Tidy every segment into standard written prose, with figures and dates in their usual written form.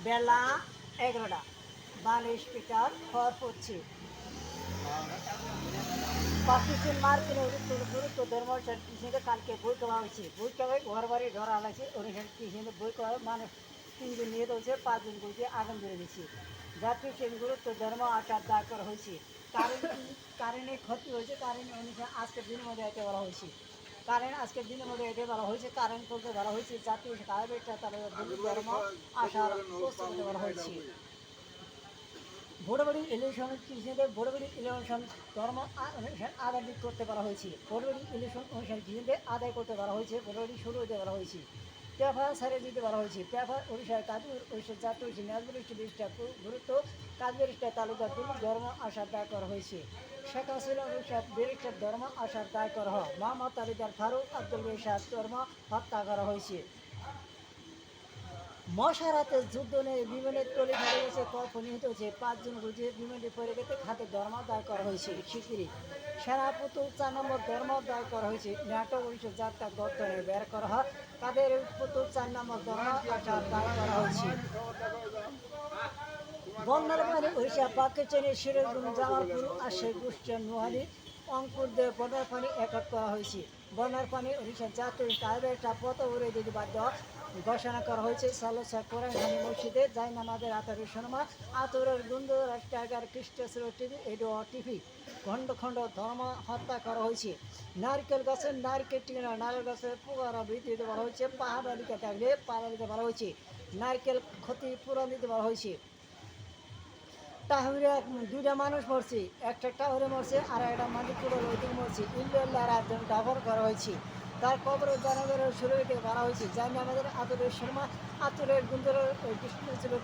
বেলা 11টা 42 metre খড় পড়ছে। পাকিস্তান মার্কিন গুরুত্ব ধর্মের কৃষিতে কালকে বই করা হয়েছে। বই কবে ঘর বাড়ি ধরা লাগছে অনুষ্ঠান কৃষিতে বই করা মানুষ 3 জন নিহত হয়েছে, 5 জন বইতে আগুন ধরে দিচ্ছে। জাতীয় সেই গুরুত্ব ধর্ম আচার দায় করা হয়েছে। কারেন্টে ক্ষতি হয়েছে, কারেন্ট অনুষ্ঠান আজকের দিনের মধ্যে এতে বলা হয়েছে। কারেন্ট আজকের দিনের মধ্যে এতে বলা হয়েছে, কারেন্ট তুলতে বলা হয়েছে। জাতীয় কারেন্টটা তাদের ধর্ম আসার প্রস্তুতি বলা হয়েছে। বড় ইলেকশন কৃষিদের বড় ইলেকশন ধর্ম অনুষ্ঠান আদায় করতে বলা হয়েছে। বড় ইলেকশন অনুষ্ঠান কৃষিদের আদায় করতে বলা হয়েছে। বড় শুরু হতে বলা হয়েছে। পেপার সারিয়ে দিতে বলা হয়েছে। পেপার ওড়িশার কাজুর ওড়িশার জাতীয় নাজবুল ইস্টার গুরুত্ব কাজবের ইস্টার তালুকার ধর্ম আসার দায় করা হয়েছে। শেখ হাসিনা ওড়িশার বেরিস্টার ধর্ম আসার দায় করা হয়। মোহাম্মদ তালিদার ফারুক আব্দুল বেশার ধর্ম হত্যা করা হয়েছে। মশারাতে যুদ্ধ নিয়ে বিমানের তলে ধরে গেছে, নিহত হয়েছে, 5 জন বুঝিয়ে বিমানটি পড়ে গেছে, খাতে ধর্ম দায় করা হয়েছে। শিগগিরই সেনাপুতুল 4 নম্বর ধর্ম দায় করা হয়েছে। নাটক উড়িষ্যা যাত্রা গর্তনে বের করা হয়, তাদের পুতুল 4 নম্বর ধর্ম আসার দায় করা হয়েছে। বন্যার পানি উড়িষ্যা পাকিস্তানের সিরাজগঞ্জ জামালপুর আর সেই কুষ্টিয়া নোহালি অঙ্কুরদের বন্যার পানি একত্র করা হয়েছে। বন্যার পানি উড়িষ্যার জাতীয় কায়দাটা পথ উড়ে দিতে বাধ্য ঘোষণা করা হয়েছে। সালোসা কোরআনখানি মসজিদে যাই নামাজের আতরের শর্মা আতরের গুন্দ টাইগার খ্রিস্ট টিভি এডো টিভি খণ্ড খণ্ড ধর্ম হত্যা করা হয়েছে। নারকেল গাছের নারকেল টিকে না, নারকেল গাছের পোকারা বৃদ্ধি দিতে বলা হয়েছে। পাহাড় এলাকা থাকলে পাহাড় দিতে বলা হয়েছে। নারকেল ক্ষতি পূরণ দিতে বলা হয়েছে। টাহুরে 2টা মানুষ মরছে, একটা টাহুরে মরছে আর একটা মালিকুড়ের ওইদিক মরছে। ইল্লার একজন ডাবর করা হয়েছে, তার কবর জানাবের শুরু হইতে করা হয়েছে। জানি আমাদের আতরের শর্মা আতরের গুন্দরের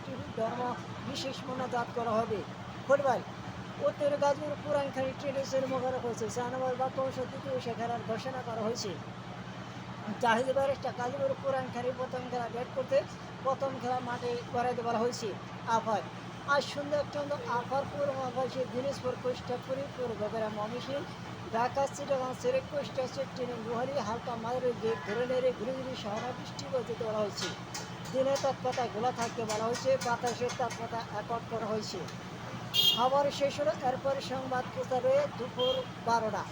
টিভি ধর্ম বিশেষ মোনাজাত করা হবে। ফুটবল উত্তর গাজীপুর পুরানখানি ট্রেডের মোবারক হয়েছে। 4 নম্বর বা দ্বিতীয় খেলার ঘোষণা করা হয়েছে। জাহিদ ব্যারিস্টার গাজীপুর পুরানখানি প্রথম খেলা ব্যাট করতে প্রথম খেলা মাঠে গড়াইতে বলা হয়েছে। আফার আজ সুন্দরচন্দ্র আফার পূর্ববাসী দিনাজপুর কুষ্টাপুরি পূর্ববেরা মমিসিং ঢাকা চিটাগাং সিলেট কুষ্টা চিট্টিনি গুহারি হালকা মায়ের গেট ধরে নেড়ে ঘুরে ঘুরে শহরে বৃষ্টি বইতে বলা হয়েছে। দিনে তাপমাত্রা গোলা থাকতে বলা হয়েছে, বাতাসের তাপমাত্রা একট করা হয়েছে। খবর শেষ হলো, এরপর সংবাদ প্রচারে দুপুর 12টা।